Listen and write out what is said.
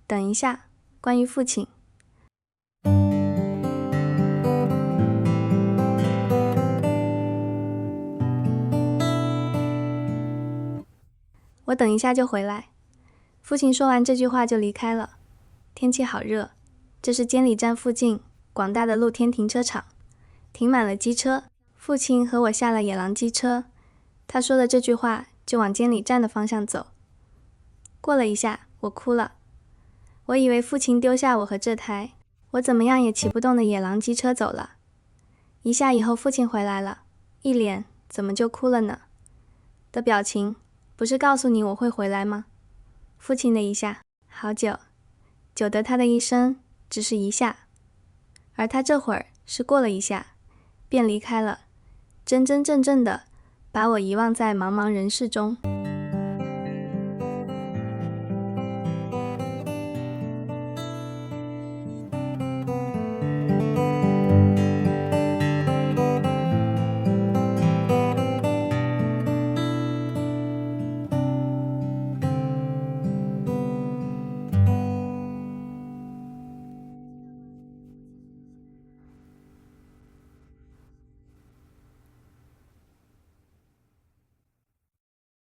等一下，关于父亲。我等一下就回来。父亲说完这句话就离开了。天气好热，这是监理站附近广大的露天停车场，停满了机车。父亲和我下了野狼机车，他说了这句话就往监理站的方向走。过了一下，我哭了。我以为父亲丢下我和这台我怎么样也骑不动的野狼机车走了。一下以后父亲回来了，一脸怎么就哭了呢的表情，不是告诉你我会回来吗？父亲的一下，好久，久得他的一生只是一下，而他这会儿是过了一下，便离开了，真真正正的把我遗忘在茫茫人世中。